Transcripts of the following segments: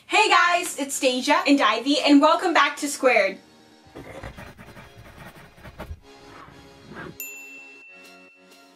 Hey guys, it's Deja and Di-V, and welcome back to Squared.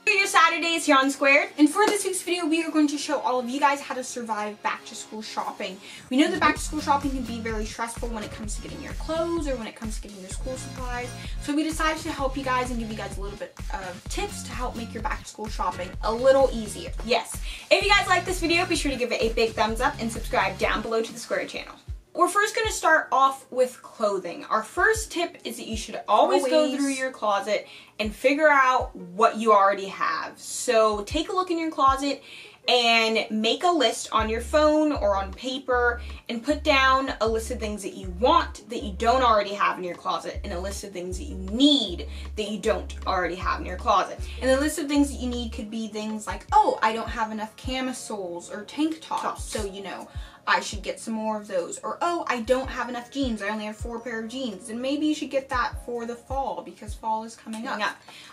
Your Saturdays here on Squared, and for this week's video we are going to show all of you guys how to survive back to school shopping. We know that back to school shopping can be very stressful when it comes to getting your clothes or when it comes to getting your school supplies, so we decided to help you guys and give you guys a little bit of tips to help make your back to school shopping a little easier. Yes, if you guys like this video, be sure to give it a big thumbs up and subscribe down below to the Squared channel. We're first going to start off with clothing. Our first tip is that you should always go through your closet and figure out what you already have. So take a look in your closet and make a list on your phone or on paper and put down a list of things that you want that you don't already have in your closet, and a list of things that you need that you don't already have in your closet. And the list of things that you need could be things like, oh, I don't have enough camisoles or tank tops, so you know, I should get some more of those. Or, oh, I don't have enough jeans, I only have 4 pairs of jeans, and maybe you should get that for the fall because fall is coming up.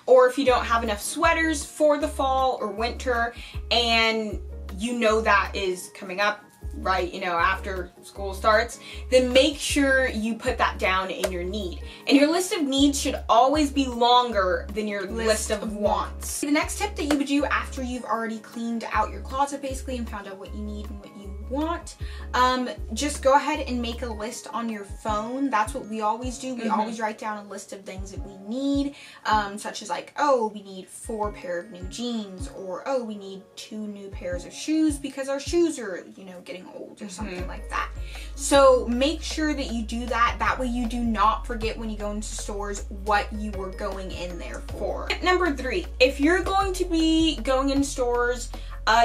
Or if you don't have enough sweaters for the fall or winter and you know that is coming up, right, you know, after school starts, then make sure you put that down in your need. And your list of needs should always be longer than your list of wants. The next tip that you would do after you've already cleaned out your closet basically and found out what you need and what you want, just go ahead and make a list on your phone. That's what we always do. We always write down a list of things that we need, such as like, oh, we need 4 pair of new jeans, or oh, we need 2 new pairs of shoes because our shoes are, you know, getting old or something like that. So make sure that you do that. That way you do not forget when you go into stores what you were going in there for. Tip number 3, if you're going to be going in stores,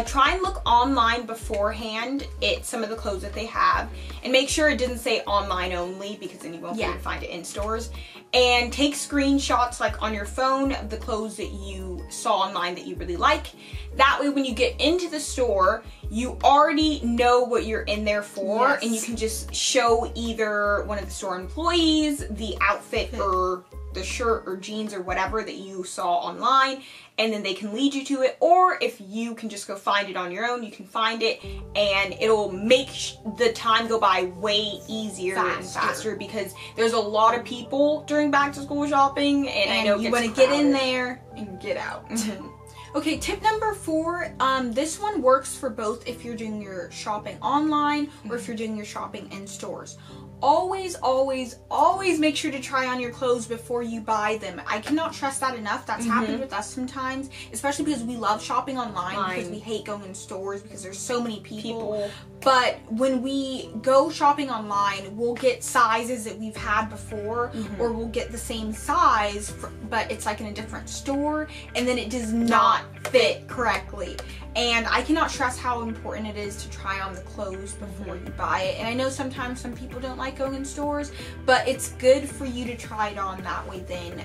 try and look online beforehand at some of the clothes that they have, and make sure it doesn't say online only, because then you won't be able to find it in stores. And take screenshots like on your phone of the clothes that you saw online that you really like. That way when you get into the store, you already know what you're in there for, and you can just show either one of the store employees the outfit or the shirt or jeans or whatever that you saw online, and then they can lead you to it. Or if you can just go find it on your own, you can find it, and it'll make the time go by way easier and faster, because there's a lot of people during back to school shopping, and I know you want to get in there and get out. Okay, tip number 4, this one works for both if you're doing your shopping online or if you're doing your shopping in stores. Always, always, always make sure to try on your clothes before you buy them. I cannot stress that enough. That's happened with us sometimes, especially because we love shopping online because we hate going in stores because there's so many people. But when we go shopping online, we'll get sizes that we've had before, or we'll get the same size, but it's like in a different store, and then it does not fit correctly. And I cannot stress how important it is to try on the clothes before you buy it. And I know sometimes some people don't like going in stores, but it's good for you to try it on. That way then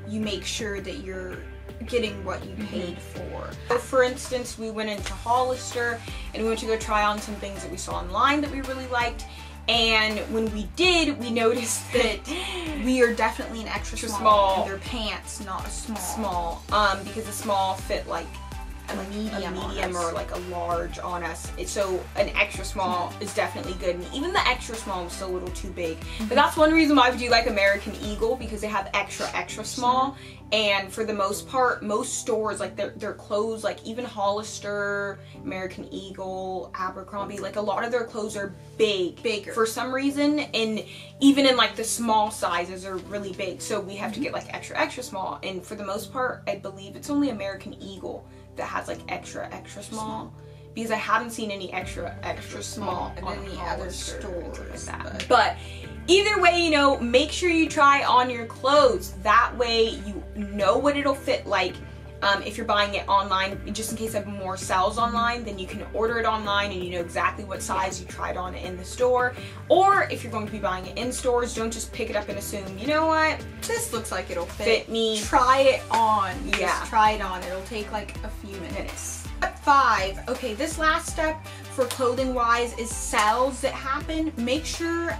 you make sure that you're getting what you paid for. So for instance, we went into Hollister and we went to go try on some things that we saw online that we really liked. And when we did, we noticed that we are definitely an extra small, and their pants not a small. Because the small fit like a medium or like a large on us. So an extra small is definitely good, and even the extra small was still a little too big. But that's one reason why we do like American Eagle, because they have extra small. And for the most part, most stores, like their clothes, like even Hollister, American Eagle, Abercrombie, like a lot of their clothes are bigger for some reason, and even in like the small sizes are really big. So we have to get like extra small, and for the most part, I believe it's only American Eagle that has like extra small, because I haven't seen any extra small in any other stores like that. But either way, you know, make sure you try on your clothes. That way you know what it'll fit like. If you're buying it online, just in case I have more sales online, then you can order it online and you know exactly what size you tried on it in the store. Or if you're going to be buying it in stores, don't just pick it up and assume, you know what, this looks like it'll fit me. Try it on. Just try it on. It'll take like a few minutes. Step 5. Okay, this last step for clothing wise is sales that happen. Make sure,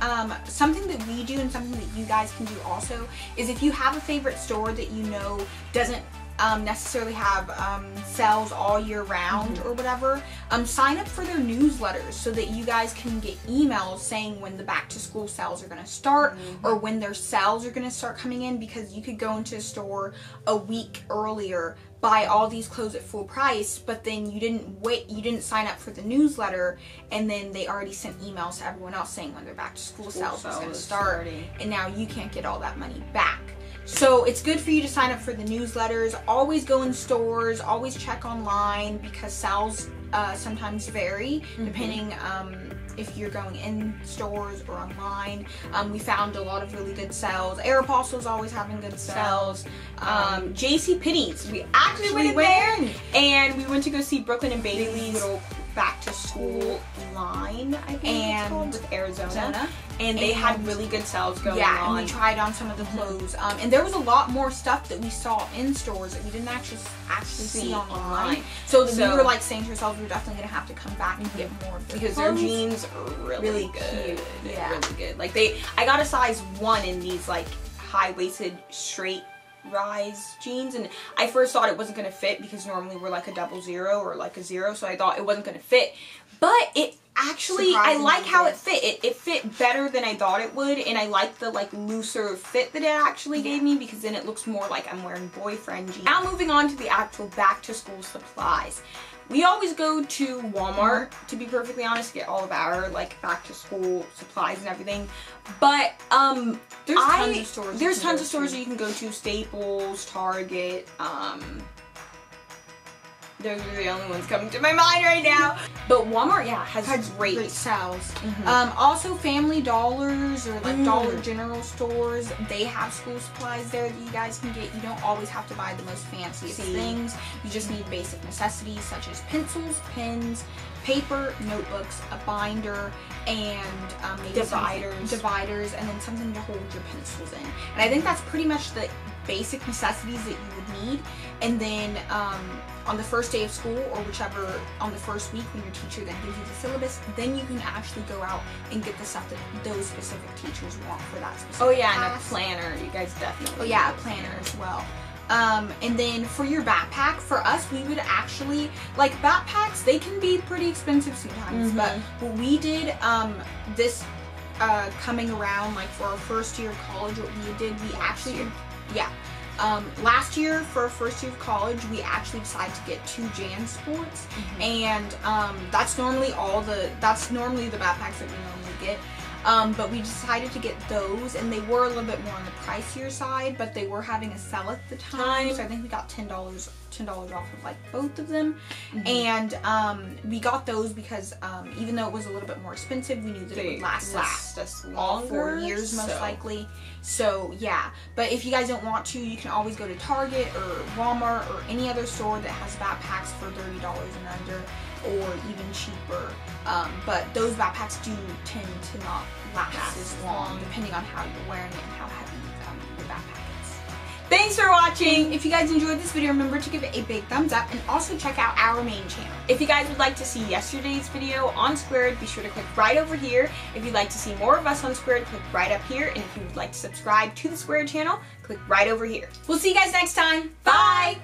something that we do and something that you guys can do also is if you have a favorite store that you know doesn't necessarily have sales all year round or whatever, sign up for their newsletters so that you guys can get emails saying when the back to school sales are going to start or when their sales are going to start coming in, because you could go into a store a week earlier, buy all these clothes at full price, but then you didn't sign up for the newsletter, and then they already sent emails to everyone else saying when their back to school sales was going to start, and now you can't get all that money back. So it's good for you to sign up for the newsletters. Always go in stores, always check online, because sales sometimes vary depending if you're going in stores or online. We found a lot of really good sales. Aeropostale's always having good sales. JCPenney's, we actually went in there, and we went to go see Brooklyn and Bailey's little back to school line, I think it's called, with Arizona. And they had really good sales going on. Yeah, and we tried on some of the clothes. And there was a lot more stuff that we saw in stores that we didn't actually see online. So we were like saying to ourselves, we're definitely gonna have to come back and get more of because their jeans are really good. Cute. Yeah, really good. Like I got a size 1 in these like high-waisted straight rise jeans, and I first thought it wasn't going to fit because normally we're like a 00 or like a 0, so I thought it wasn't going to fit, but it actually, I like how it fit. It fit better than I thought it would, and I like the like looser fit that it actually gave me, because then it looks more like I'm wearing boyfriend jeans. Now moving on to the actual back to school supplies. We always go to Walmart, to be perfectly honest, to get all of our like back to school supplies and everything. But there's tons of stores. There's tons of stores that you can go to. Staples, Target. Those are the only ones coming to my mind right now. But Walmart, yeah, has great sales. Also, Family Dollars or like Dollar General stores, they have school supplies there that you guys can get. You don't always have to buy the most fanciest things. You just need basic necessities such as pencils, pens, paper, notebooks, a binder, and maybe dividers, and then something to hold your pencils in. And I think that's pretty much the basic necessities that you would need. And then on the first day of school, or whichever, on the first week when your teacher then gives you the syllabus, then you can actually go out and get the stuff that those specific teachers want for that specific class. And a planner, you guys definitely. Oh yeah, a planner as well. And then for your backpack, for us, we would actually, like backpacks, they can be pretty expensive sometimes, but what we did, this coming around, like for our first year of college, what we did, we actually, last year for our first year of college, we actually decided to get 2 JanSports, and that's normally the backpacks that we normally get. But we decided to get those, and they were a little bit more on the pricier side, but they were having a sale at the time, so I think we got $10 off of like both of them. And we got those because even though it was a little bit more expensive, we knew that it would last us all 4 years most likely. So yeah, but if you guys don't want to, you can always go to Target or Walmart or any other store that has backpacks for $30 and under, or even cheaper. But those backpacks do tend to not last as long, depending on how you're wearing it and how heavy your backpack is. Thanks for watching! If you guys enjoyed this video, remember to give it a big thumbs up, and also check out our main channel. If you guys would like to see yesterday's video on Squared, be sure to click right over here. If you'd like to see more of us on Squared, click right up here. And if you would like to subscribe to the Squared channel, click right over here. We'll see you guys next time. Bye!